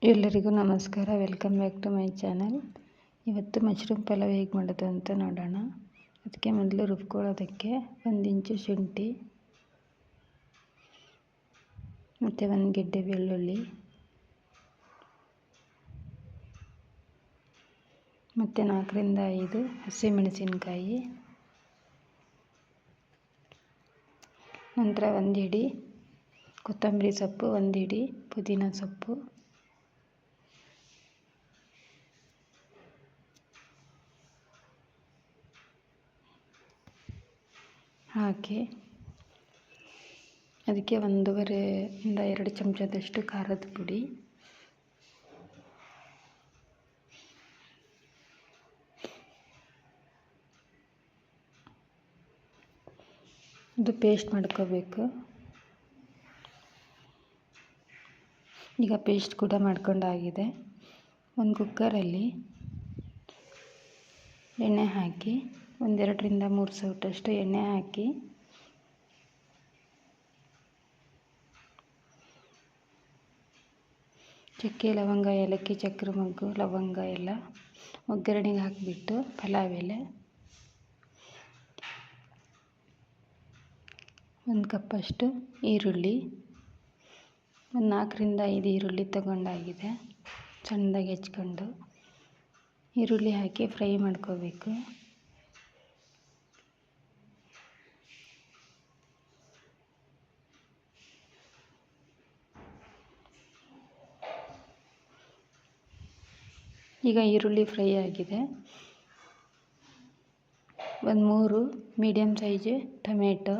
ಎಲ್ಲರಿಗೂ ನಮಸ್ಕಾರ. Welcome back to my channel. ಇವತ್ತು ಮಶ್ರೂಮ್ ಪಲಾವ್ ಹೇಗೆ ಮಾಡೋದು ಅಂತ ನೋಡೋಣ. ಅದಕ್ಕೆ ಮೊದಲು ರುಬ್ಕೊಳ್ಳೋದಕ್ಕೆ 1 ಇಂಚು ಶುಂಠಿ ಮತ್ತು 1 ಗೆಡ್ಡೆ ಬೆಳ್ಳುಳ್ಳಿ ಮತ್ತು 4 ರಿಂದ 5 ಹಸಿಮೆಣಸಿನಕಾಯಿ, ನಂತರ 1 ಹಿಡಿ ಕೊತ್ತಂಬರಿ ಸೊಪ್ಪು, 1 ಹಿಡಿ ಪುದೀನ ಸೊಪ್ಪು, ಹಾಕಿ ಅದಕ್ಕೆ 1.5 ಇಂದ 2 ಚಮಚದಷ್ಟು ಖಾರದ ಪುಡಿ, ಇದು ಪೇಸ್ಟ್ ಮಾಡ್ಕೋಬೇಕು. ಈಗ ಪೇಸ್ಟ್ ಕೂಡ ಮಾಡ್ಕೊಂಡಾಗಿದೆ. ಒಂದು ಕುಕ್ಕರಲ್ಲಿ ಎಣ್ಣೆ ಹಾಕಿ 1-2 ರಿಂದ 3 ಸೌಟಷ್ಟು ಎಣ್ಣೆ ಹಾಕಿ ಚಕ್ಕೆ, ಲವಂಗ, ಏಲಕ್ಕಿ, ಚಕ್ರ ಮೊಗ್ಗು, ಲವಂಗ ಎಲ್ಲ ಒಗ್ಗರಣೆಗೆ ಹಾಕಿಬಿಟ್ಟು ಪಲಾವ್ ಎಲೆ, 1 ಕಪ್ಪಷ್ಟು ಈರುಳ್ಳಿ, 4 ರಿಂದ 5 ಈರುಳ್ಳಿ ತಗೊಂಡಾಗಿದೆ, ಸಣ್ಣದಾಗಿ ಹೆಚ್ಕೊಂಡು ಈರುಳ್ಳಿ ಹಾಕಿ ಫ್ರೈ ಮಾಡ್ಕೋಬೇಕು. ಈಗ ಈರುಳ್ಳಿ ಫ್ರೈ ಆಗಿದೆ. 3 ಮೀಡಿಯಮ್ ಸೈಜ್ ಟೊಮೆಟೊ,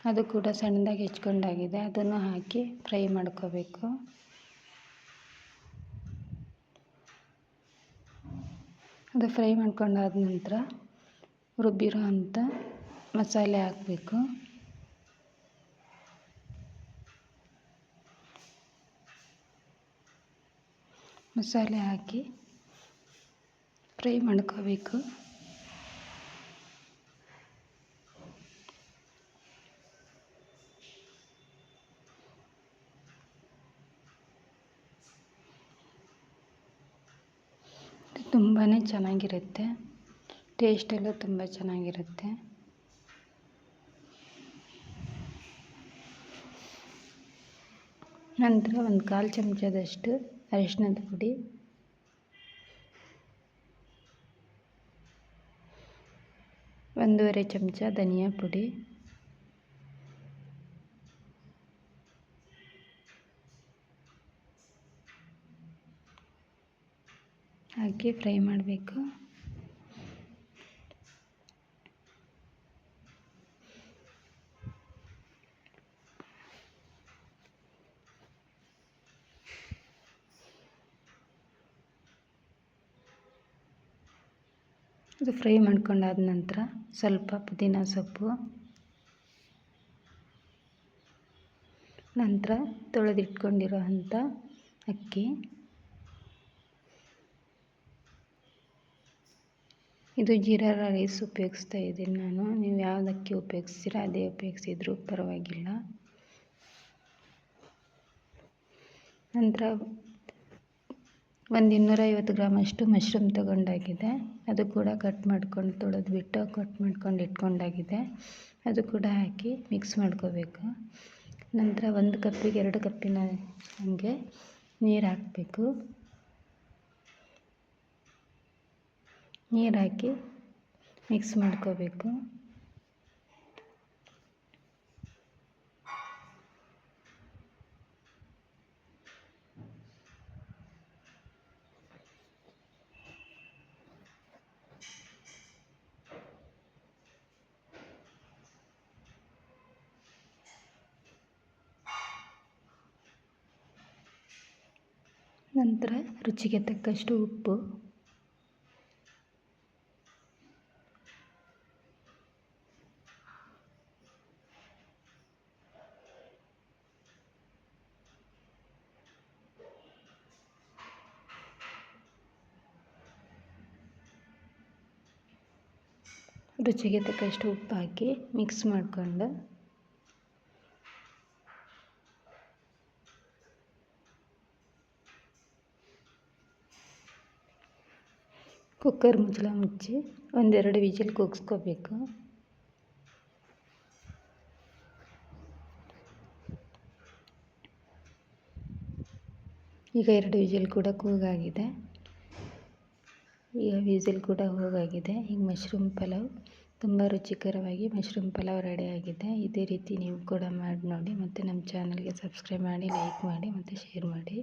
ಅದು ಕೂಡ ಸಣ್ಣದಾಗಿ ಹೆಚ್ಕೊಂಡಾಗಿದೆ, ಅದನ್ನು ಹಾಕಿ ಫ್ರೈ ಮಾಡ್ಕೋಬೇಕು. ಅದು ಫ್ರೈ ಮಾಡ್ಕೊಂಡಾದ ನಂತರ ರುಬ್ಬಿರೋ ಅಂಥ ಮಸಾಲೆ ಹಾಕಬೇಕು. ಮಸಾಲೆ ಹಾಕಿ ಫ್ರೈ ಮಾಡ್ಕೋಬೇಕು. ತುಂಬಾ ಚೆನ್ನಾಗಿರುತ್ತೆ, ಟೇಸ್ಟೆಲ್ಲ ತುಂಬ ಚೆನ್ನಾಗಿರುತ್ತೆ. ನಂತರ 1/4 ಚಮಚದಷ್ಟು ಅರಿಶಿಣದ ಪುಡಿ, 1.5 ಚಮಚ ಧನಿಯಾ ಪುಡಿ, ಹಾಕಿ ಫ್ರೈ ಮಾಡಬೇಕು. ಅದು ಫ್ರೈ ಮಾಡ್ಕೊಂಡಾದ ನಂತರ ಸ್ವಲ್ಪ ಪುದೀನ ಸೊಪ್ಪು, ನಂತರ ತೊಳೆದಿಟ್ಕೊಂಡಿರೋ ಅಂಥ ಅಕ್ಕಿ, ಇದು ಜೀರಾ ರೈಸ್ ಉಪಯೋಗಿಸ್ತಾ ಇದ್ದೀನಿ ನಾನು. ನೀವು ಯಾವ್ದು ಅಕ್ಕಿ ಉಪಯೋಗಿಸ್ತೀರ ಅದೇ ಉಪಯೋಗಿಸಿದ್ರೂ ಪರವಾಗಿಲ್ಲ. ನಂತರ 250 ಗ್ರಾಮಷ್ಟು ಮಶ್ರೂಮ್ ತಗೊಂಡಾಗಿದೆ, ಅದು ಕೂಡ ಕಟ್ ಮಾಡ್ಕೊಂಡು ತೊಳೆದ್ಬಿಟ್ಟು ಕಟ್ ಮಾಡ್ಕೊಂಡು ಇಟ್ಕೊಂಡಾಗಿದೆ, ಅದು ಕೂಡ ಹಾಕಿ ಮಿಕ್ಸ್ ಮಾಡ್ಕೋಬೇಕು. ನಂತರ 1 ಕಪ್ಪಿಗೆ 2 ಕಪ್ಪಿನ ಹಂಗೆ ನೀರು ಹಾಕಬೇಕು. ನೀರು ಹಾಕಿ ಮಿಕ್ಸ್ ಮಾಡ್ಕೋಬೇಕು. ನಂತರ ರುಚಿಗೆ ತಕ್ಕಷ್ಟು ಉಪ್ಪು, ಉಪ್ಪು ಹಾಕಿ ಮಿಕ್ಸ್ ಮಾಡಿಕೊಂಡು ಕುಕ್ಕರ್ ಮುಚ್ಚಳ ಮುಚ್ಚಿ ಒಂದೆರಡು ವಿಜಿಲ್ ಕೂಗಿಸ್ಕೋಬೇಕು. ಈಗ 2 ವಿಜಿಲ್ ಕೂಡ ಕೂಗಾಗಿದೆ. ಈಗ ವಿಸಿಲ್ ಕೂಡ ಹೋಗಾಗಿದೆ. ಈಗ ಮಶ್ರೂಮ್ ಪಲಾವ್ ತುಂಬ ರುಚಿಕರವಾಗಿ ಮಶ್ರೂಮ್ ಪಲಾವ್ ರೆಡಿಯಾಗಿದೆ. ಇದೇ ರೀತಿ ನೀವು ಕೂಡ ಮಾಡಿ ನೋಡಿ. ಮತ್ತು ನಮ್ಮ ಚಾನಲ್ಗೆ ಸಬ್ಸ್ಕ್ರೈಬ್ ಮಾಡಿ, ಲೈಕ್ ಮಾಡಿ ಮತ್ತು ಶೇರ್ ಮಾಡಿ.